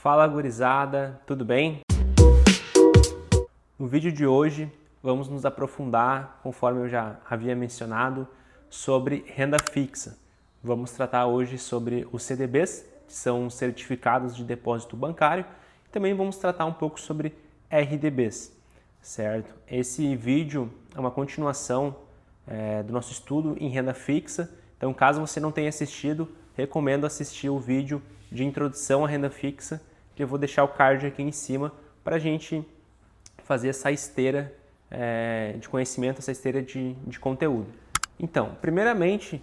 Fala gurizada, tudo bem? No vídeo de hoje vamos nos aprofundar, conforme eu já havia mencionado, sobre renda fixa. Vamos tratar hoje sobre os CDBs, que são certificados de depósito bancário, e também vamos tratar um pouco sobre RDBs, certo? Esse vídeo é uma continuação do nosso estudo em renda fixa, então caso você não tenha assistido, recomendo assistir o vídeo de introdução à renda fixa, que eu vou deixar o card aqui em cima para a gente fazer essa esteira de conhecimento, essa esteira de conteúdo. Então, primeiramente,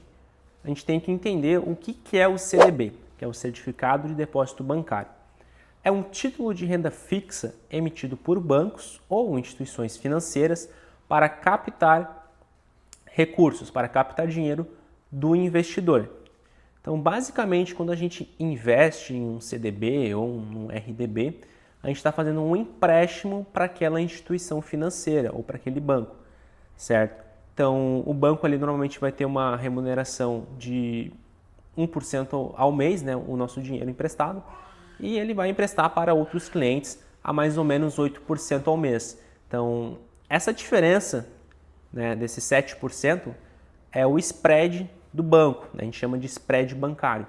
a gente tem que entender o que é o CDB, que é o Certificado de Depósito Bancário. É um título de renda fixa emitido por bancos ou instituições financeiras para captar recursos, para captar dinheiro do investidor. Então, basicamente, quando a gente investe em um CDB ou um RDB, a gente está fazendo um empréstimo para aquela instituição financeira ou para aquele banco, certo? Então, o banco ali normalmente vai ter uma remuneração de 1% ao mês, né, o nosso dinheiro emprestado, e ele vai emprestar para outros clientes a mais ou menos 8% ao mês. Então, essa diferença, né, desses 7% é o spread do banco, né? A gente chama de spread bancário.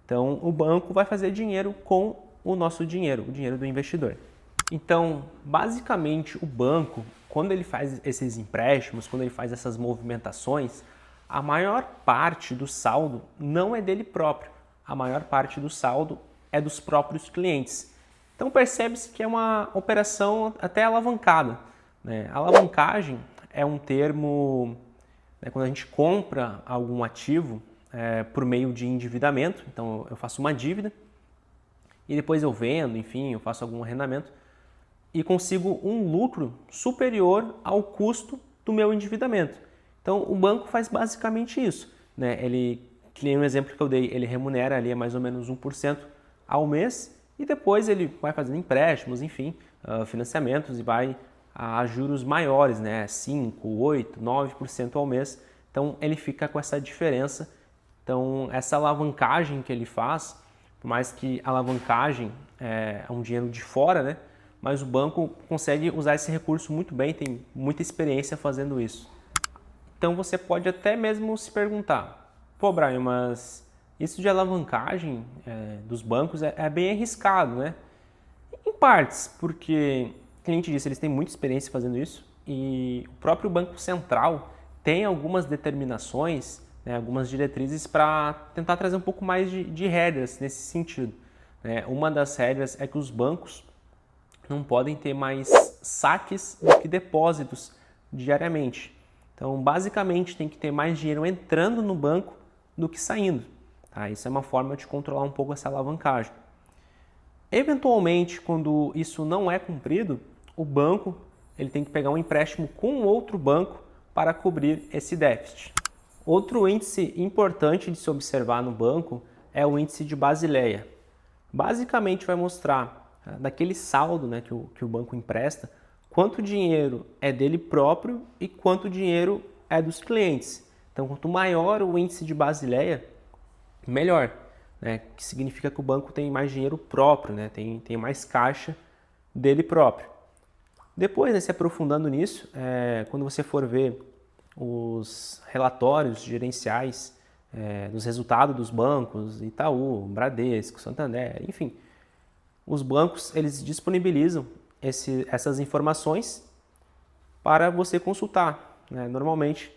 Então, o banco vai fazer dinheiro com o nosso dinheiro, o dinheiro do investidor. Então, basicamente, o banco, quando ele faz esses empréstimos, quando ele faz essas movimentações, a maior parte do saldo não é dele próprio. A maior parte do saldo é dos próprios clientes. Então, percebe-se que é uma operação até alavancada, né? Alavancagem é um termo quando a gente compra algum ativo por meio de endividamento. Então eu faço uma dívida e depois eu vendo, enfim, eu faço algum arrendamento e consigo um lucro superior ao custo do meu endividamento. Então o banco faz basicamente isso, né? Que nem um exemplo que eu dei, ele remunera ali mais ou menos 1% ao mês e depois ele vai fazendo empréstimos, enfim, financiamentos e vai a juros maiores, né? 5, 8, 9% ao mês. Então ele fica com essa diferença. Então essa alavancagem que ele faz, por mais que a alavancagem é um dinheiro de fora, né? Mas o banco consegue usar esse recurso muito bem, tem muita experiência fazendo isso. Então você pode até mesmo se perguntar, pô Brian, mas isso de alavancagem dos bancos é bem arriscado, né? Em partes, porque o cliente disse, eles têm muita experiência fazendo isso e o próprio Banco Central tem algumas determinações, né, algumas diretrizes para tentar trazer um pouco mais de regras nesse sentido, né? Uma das regras é que os bancos não podem ter mais saques do que depósitos diariamente. Então, basicamente, tem que ter mais dinheiro entrando no banco do que saindo. Tá? Isso é uma forma de controlar um pouco essa alavancagem. Eventualmente, quando isso não é cumprido, o banco ele tem que pegar um empréstimo com outro banco para cobrir esse déficit. Outro índice importante de se observar no banco é o índice de Basileia. Basicamente vai mostrar daquele saldo, né, que o banco empresta, quanto dinheiro é dele próprio e quanto dinheiro é dos clientes. Então, quanto maior o índice de Basileia, melhor, né, que significa que o banco tem mais dinheiro próprio, né, tem mais caixa dele próprio. Depois, né, se aprofundando nisso, quando você for ver os relatórios gerenciais dos resultados dos bancos, Itaú, Bradesco, Santander, enfim, os bancos eles disponibilizam essas informações para você consultar, né? Normalmente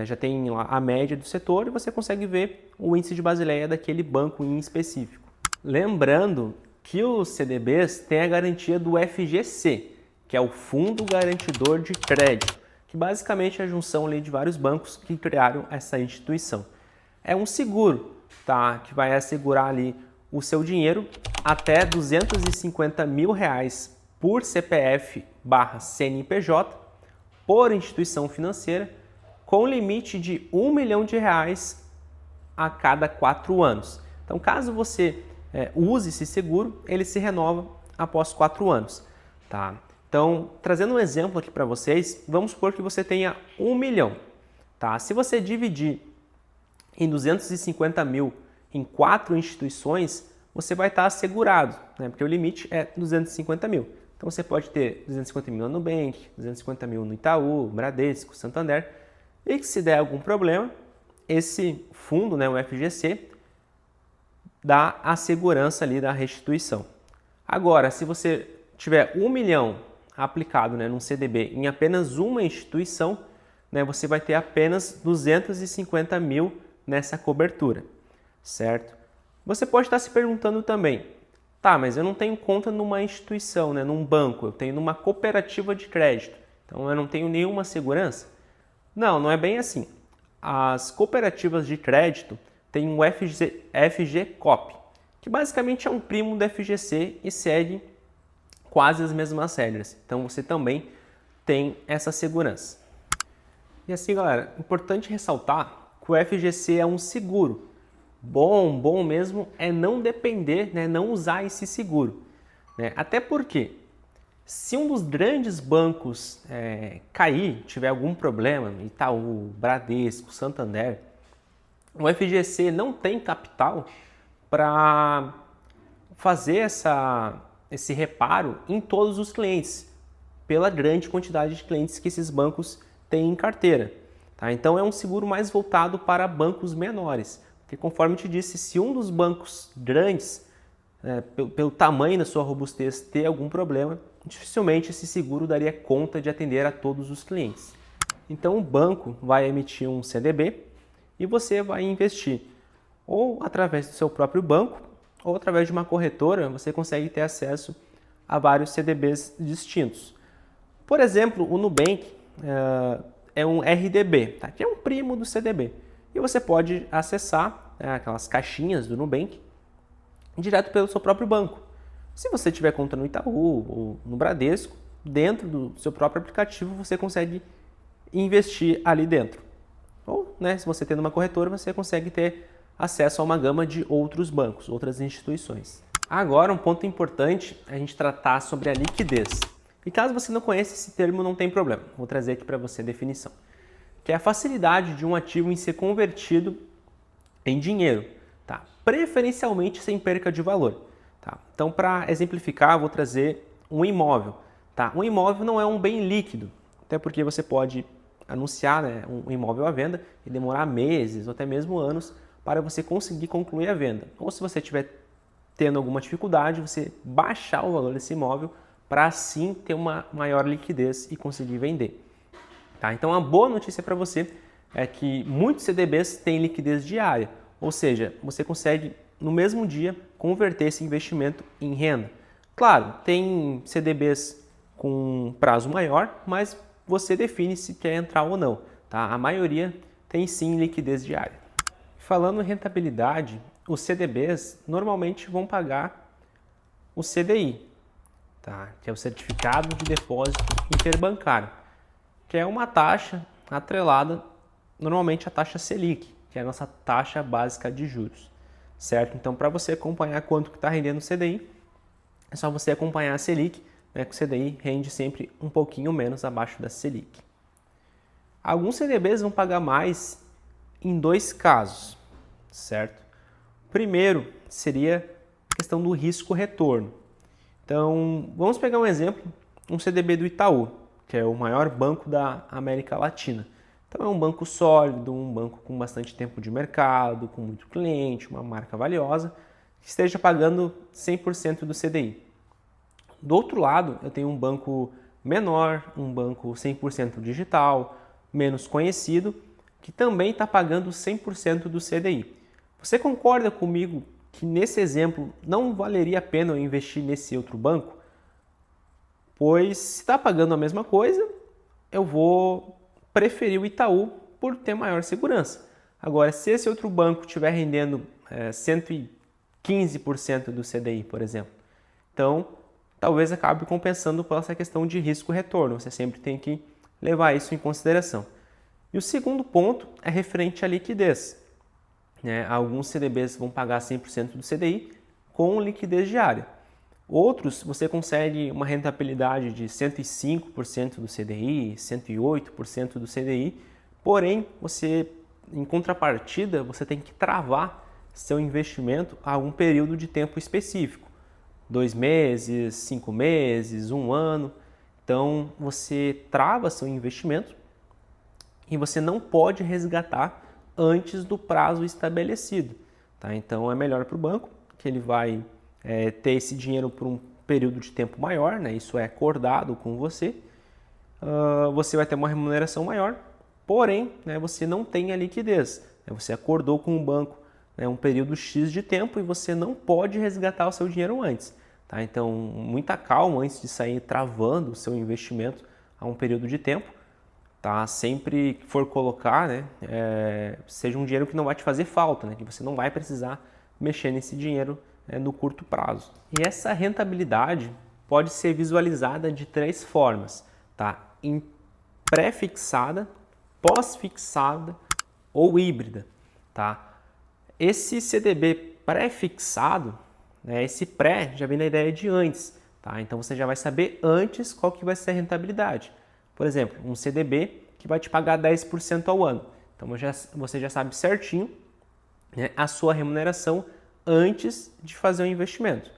já tem lá a média do setor e você consegue ver o índice de Basileia daquele banco em específico. Lembrando que os CDBs têm a garantia do FGC, que é o Fundo Garantidor de Crédito, que basicamente é a junção ali de vários bancos que criaram essa instituição. É um seguro, tá? Que vai assegurar ali o seu dinheiro até R$250 mil por CPF/CNPJ por instituição financeira, com limite de R$1 milhão a cada 4 anos. Então, caso você use esse seguro, ele se renova após 4 anos, tá? Então, trazendo um exemplo aqui para vocês, vamos supor que você tenha 1 milhão. Tá? Se você dividir em 250 mil em 4 instituições, você vai estar assegurado, né? Porque o limite é 250 mil. Então você pode ter 250 mil no Nubank, 250 mil no Itaú, Bradesco, Santander, e que se der algum problema, esse fundo, né, o FGC, dá a segurança ali da restituição. Agora, se você tiver 1 milhão aplicado, né, num CDB em apenas uma instituição, né, você vai ter apenas 250 mil nessa cobertura, certo? Você pode estar se perguntando também, tá, mas eu não tenho conta numa instituição, né, num banco, eu tenho numa cooperativa de crédito, então eu não tenho nenhuma segurança? Não, não é bem assim. As cooperativas de crédito têm um FGCOP, que basicamente é um primo do FGC e segue quase as mesmas regras. Então você também tem essa segurança. E assim, galera, importante ressaltar que o FGC é um seguro. Bom mesmo é não depender, né, não usar esse seguro, né? Até porque se um dos grandes bancos cair, tiver algum problema, Itaú, Bradesco, Santander, o FGC não tem capital para fazer esse reparo em todos os clientes, pela grande quantidade de clientes que esses bancos têm em carteira. Tá? Então é um seguro mais voltado para bancos menores, porque conforme eu te disse, se um dos bancos grandes, pelo tamanho da sua robustez, ter algum problema, dificilmente esse seguro daria conta de atender a todos os clientes. Então o banco vai emitir um CDB e você vai investir ou através do seu próprio banco ou através de uma corretora, você consegue ter acesso a vários CDBs distintos. Por exemplo, o Nubank é um RDB, tá? Que é um primo do CDB. E você pode acessar aquelas caixinhas do Nubank direto pelo seu próprio banco. Se você tiver conta no Itaú ou no Bradesco, dentro do seu próprio aplicativo você consegue investir ali dentro. Ou, né, se você tem uma corretora, você consegue ter acesso a uma gama de outros bancos, outras instituições. Agora, um ponto importante é a gente tratar sobre a liquidez. E caso você não conheça esse termo, não tem problema. Vou trazer aqui para você a definição. Que é a facilidade de um ativo em ser convertido em dinheiro, tá? Preferencialmente sem perca de valor. Tá? Então, para exemplificar, vou trazer um imóvel. Tá? Um imóvel não é um bem líquido, até porque você pode anunciar, né, um imóvel à venda e demorar meses ou até mesmo anos para você conseguir concluir a venda. Ou se você estiver tendo alguma dificuldade, você baixar o valor desse imóvel para assim ter uma maior liquidez e conseguir vender. Tá? Então, a boa notícia para você é que muitos CDBs têm liquidez diária, ou seja, você consegue no mesmo dia converter esse investimento em renda. Claro, tem CDBs com prazo maior, mas você define se quer entrar ou não. Tá? A maioria tem sim liquidez diária. Falando em rentabilidade, os CDBs normalmente vão pagar o CDI, tá? Que é o Certificado de Depósito Interbancário, que é uma taxa atrelada normalmente à taxa Selic, que é a nossa taxa básica de juros. Certo? Então, para você acompanhar quanto que está rendendo o CDI, é só você acompanhar a Selic, né, que o CDI rende sempre um pouquinho menos abaixo da Selic. Alguns CDBs vão pagar mais em dois casos, certo? Primeiro seria a questão do risco-retorno. Então, vamos pegar um exemplo, um CDB do Itaú, que é o maior banco da América Latina. Então, é um banco sólido, um banco com bastante tempo de mercado, com muito cliente, uma marca valiosa, que esteja pagando 100% do CDI. Do outro lado, eu tenho um banco menor, um banco 100% digital, menos conhecido, que também está pagando 100% do CDI. Você concorda comigo que nesse exemplo não valeria a pena eu investir nesse outro banco? Pois se está pagando a mesma coisa, eu vou preferir o Itaú por ter maior segurança. Agora, se esse outro banco estiver rendendo 115% do CDI, por exemplo, então talvez acabe compensando por essa questão de risco-retorno. Você sempre tem que levar isso em consideração. E o segundo ponto é referente à liquidez. Alguns CDBs vão pagar 100% do CDI com liquidez diária. Outros, você consegue uma rentabilidade de 105% do CDI, 108% do CDI, porém, você, em contrapartida, você tem que travar seu investimento a um período de tempo específico. 2 meses, 5 meses, 1 ano. Então, você trava seu investimento e você não pode resgatar antes do prazo estabelecido. Tá? Então, é melhor para o banco, que ele vai ter esse dinheiro por um período de tempo maior, né? Isso é acordado com você. Você vai ter uma remuneração maior, porém, né, você não tem a liquidez. Você acordou com o banco, né, um período X de tempo e você não pode resgatar o seu dinheiro antes. Tá? Então, muita calma antes de sair travando o seu investimento a um período de tempo. Tá? Sempre que for colocar, né, seja um dinheiro que não vai te fazer falta, né, que você não vai precisar mexer nesse dinheiro no curto prazo. E essa rentabilidade pode ser visualizada de 3 formas. Tá? Em pré-fixada, pós-fixada ou híbrida. Tá? Esse CDB pré-fixado, né, esse pré já vem da ideia de antes. Tá? Então você já vai saber antes qual que vai ser a rentabilidade. Por exemplo, um CDB que vai te pagar 10% ao ano. Então você já sabe certinho, né, a sua remuneração antes de fazer o investimento.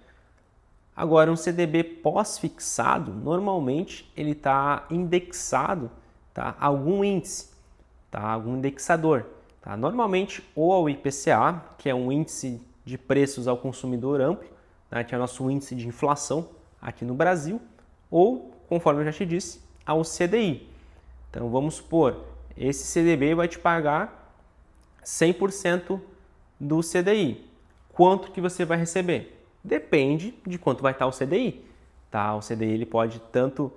Agora, um CDB pós-fixado, normalmente ele está indexado, tá, a algum índice, tá, algum indexador. Tá? Normalmente ou ao IPCA, que é um índice de preços ao consumidor amplo, né, que é o nosso índice de inflação aqui no Brasil, ou, conforme eu já te disse, ao CDI. Então, vamos supor, esse CDB vai te pagar 100% do CDI. Quanto que você vai receber? Depende de quanto vai estar o CDI. Tá? O CDI ele pode tanto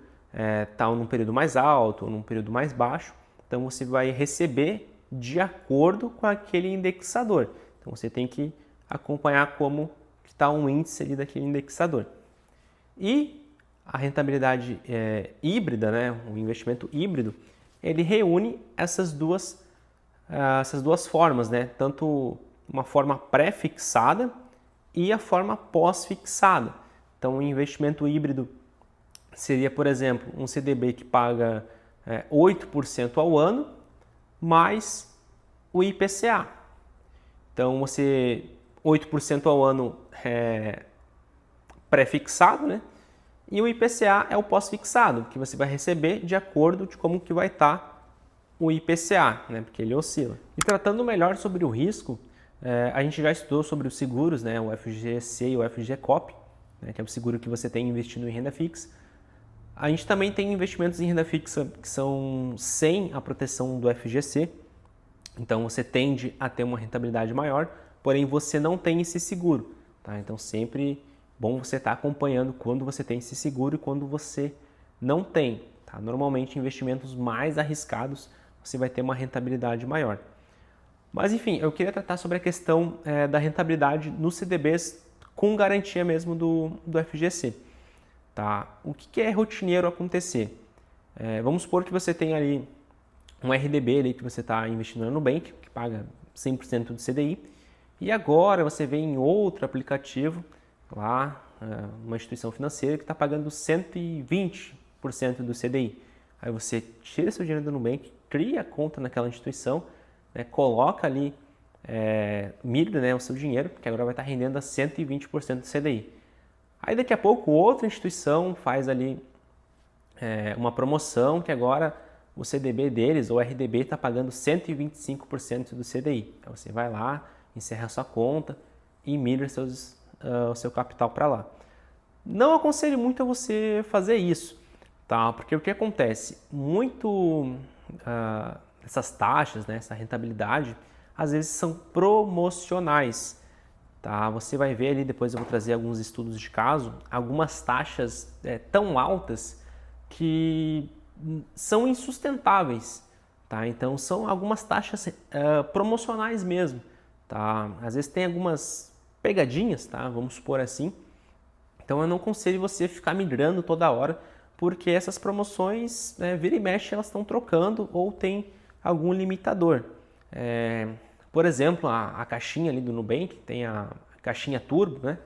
estar num período mais alto ou num período mais baixo. Então, você vai receber de acordo com aquele indexador. Então, você tem que acompanhar como está um índice ali daquele indexador. E a rentabilidade híbrida, né, o investimento híbrido, ele reúne essas duas formas, né, tanto uma forma pré-fixada e a forma pós-fixada. Então, o investimento híbrido seria, por exemplo, um CDB que paga 8% ao ano, mais o IPCA. Então, 8% ao ano é pré-fixado, né? E o IPCA é o pós-fixado, que você vai receber de acordo com como que vai estar o IPCA, né? Porque ele oscila. E tratando melhor sobre o risco, a gente já estudou sobre os seguros, né? O FGC e o FGCOP, né? Que é o seguro que você tem investido em renda fixa. A gente também tem investimentos em renda fixa que são sem a proteção do FGC, então você tende a ter uma rentabilidade maior, porém você não tem esse seguro. Tá? Então sempre bom você estar acompanhando quando você tem esse seguro e quando você não tem. Tá? Normalmente investimentos mais arriscados você vai ter uma rentabilidade maior. Mas enfim, eu queria tratar sobre a questão da rentabilidade nos CDBs com garantia mesmo do FGC. Tá? O que é rotineiro acontecer? Vamos supor que você tem ali um RDB ali que você está investindo no Nubank, que paga 100% do CDI, e agora você vem em outro aplicativo, lá, uma instituição financeira que está pagando 120% do CDI. Aí você tira seu dinheiro do Nubank, cria a conta naquela instituição, né, coloca ali, mira, né, o seu dinheiro, que agora vai estar rendendo a 120% do CDI. Aí daqui a pouco outra instituição faz ali uma promoção que agora o CDB deles, ou RDB, está pagando 125% do CDI. Então você vai lá, encerra a sua conta e migra o seu capital para lá. Não aconselho muito a você fazer isso, tá? Porque o que acontece? Essas taxas, né, essa rentabilidade, às vezes são promocionais. Tá? Você vai ver ali, depois eu vou trazer alguns estudos de caso, algumas taxas tão altas que são insustentáveis. Tá? Então são algumas taxas promocionais mesmo. Tá? Às vezes tem algumas pegadinhas, tá? Vamos supor assim. Então eu não aconselho você ficar migrando toda hora, porque essas promoções, vira e mexe, elas estão trocando ou tem algum limitador. Por exemplo, a caixinha ali do Nubank, tem a caixinha Turbo, né,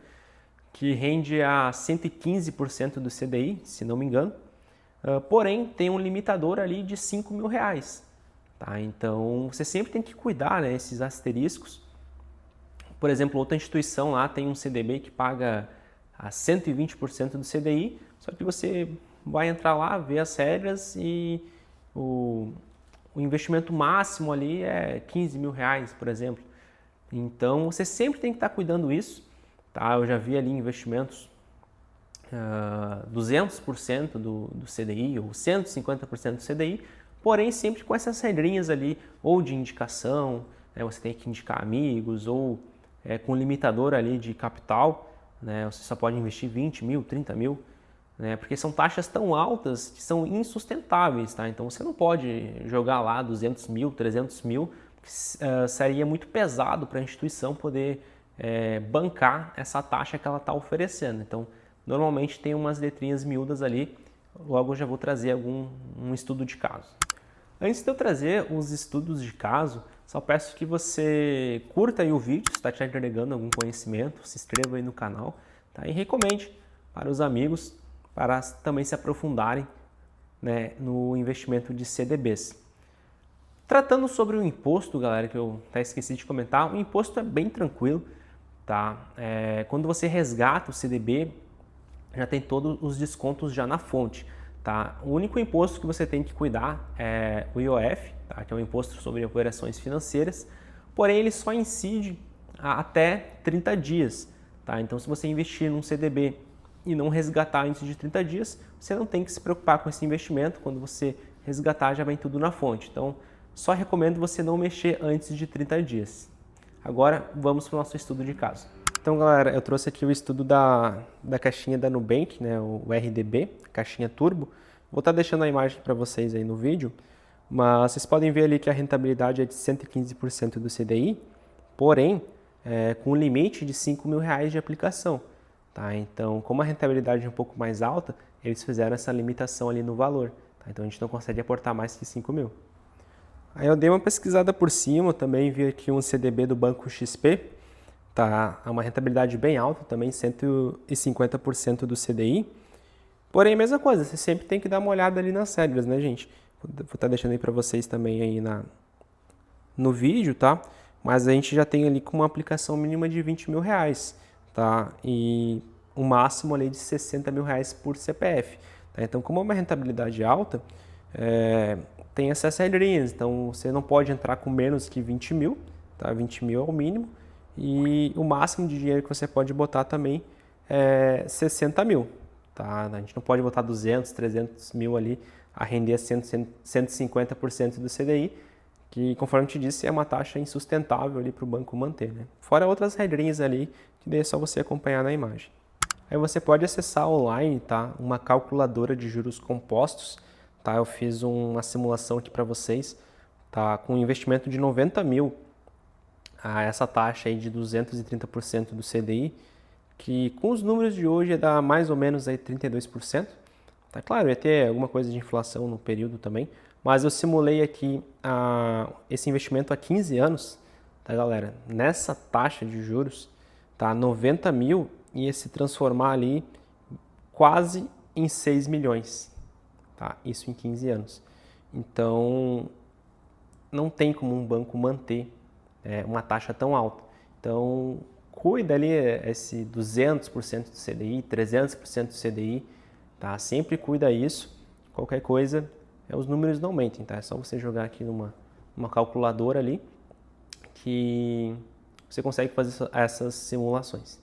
que rende a 115% do CDI, se não me engano, porém tem um limitador ali de R$5.000. Tá? Então você sempre tem que cuidar, né, esses asteriscos, Por exemplo, outra instituição lá tem um CDB que paga a 120% do CDI, só que você vai entrar lá, ver as regras e o investimento máximo ali é 15 mil reais, por exemplo. Então, você sempre tem que estar cuidando disso, tá? Eu já vi ali investimentos 200% do CDI ou 150% do CDI, porém sempre com essas regrinhas ali, ou de indicação, né? Você tem que indicar amigos, ou com limitador ali de capital, né? Você só pode investir 20 mil, 30 mil, né? Porque são taxas tão altas que são insustentáveis, tá? Então você não pode jogar lá 200 mil, 300 mil, porque seria muito pesado para a instituição poder bancar essa taxa que ela está oferecendo. Então, normalmente tem umas letrinhas miúdas ali, logo eu já vou trazer um estudo de caso. Antes de eu trazer os estudos de caso, só peço que você curta aí o vídeo, se está te agregando algum conhecimento, se inscreva aí no canal, tá? E recomende para os amigos, para também se aprofundarem, né, no investimento de CDBs. Tratando sobre o imposto, galera, que eu até esqueci de comentar, o imposto é bem tranquilo, tá? Quando você resgata o CDB, já tem todos os descontos já na fonte, tá? O único imposto que você tem que cuidar é o IOF, tá? Que é o Imposto sobre Operações Financeiras, porém ele só incide até 30 dias, tá? Então, se você investir num CDB e não resgatar antes de 30 dias, você não tem que se preocupar com esse investimento. Quando você resgatar, já vem tudo na fonte. Então, só recomendo você não mexer antes de 30 dias. Agora, vamos para o nosso estudo de caso. Então, galera, eu trouxe aqui o estudo da caixinha da Nubank, né, o RDB, caixinha turbo. Vou estar deixando a imagem para vocês aí no vídeo, mas vocês podem ver ali que a rentabilidade é de 115% do CDI, porém, com um limite de 5 mil reais de aplicação. Tá? Então, como a rentabilidade é um pouco mais alta, eles fizeram essa limitação ali no valor. Tá? Então, a gente não consegue aportar mais que 5 mil. Aí eu dei uma pesquisada por cima, também vi aqui um CDB do Banco XP, tá? É uma rentabilidade bem alta, também 150% do CDI. Porém, a mesma coisa, você sempre tem que dar uma olhada ali nas regras, né, gente? Vou estar deixando aí para vocês também aí no vídeo, tá? Mas a gente já tem ali com uma aplicação mínima de 20 mil reais, tá? E um máximo ali de 60 mil reais por CPF. Tá? Então, como é uma rentabilidade alta, tem essas regrinhas. Então, você não pode entrar com menos que 20 mil, tá? 20 mil é o mínimo. E o máximo de dinheiro que você pode botar também é 60 mil. Tá? A gente não pode botar 200, 300 mil ali a render 150% do CDI, que, conforme eu te disse, é uma taxa insustentável ali para o banco manter, né? Fora outras regrinhas ali, que daí é só você acompanhar na imagem. Aí você pode acessar online, tá? Uma calculadora de juros compostos, tá? Eu fiz uma simulação aqui para vocês, tá? Com um investimento de 90 mil, a essa taxa aí de 230% do CDI, que com os números de hoje dá mais ou menos aí 32%. Tá claro, ia ter alguma coisa de inflação no período também, mas eu simulei aqui esse investimento há 15 anos, tá, galera? Nessa taxa de juros, tá? 90 mil ia se transformar ali quase em 6 milhões, tá? Isso em 15 anos. Então, não tem como um banco manter uma taxa tão alta. Então, cuida ali esse 200% do CDI, 300% do CDI, tá? Sempre cuida isso. Qualquer coisa, os números não mentem, tá? É só você jogar aqui numa calculadora ali que você consegue fazer essas simulações.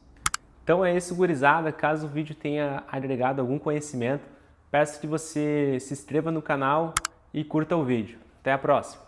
Então é isso, gurizada. Caso o vídeo tenha agregado algum conhecimento, peço que você se inscreva no canal e curta o vídeo. Até a próxima!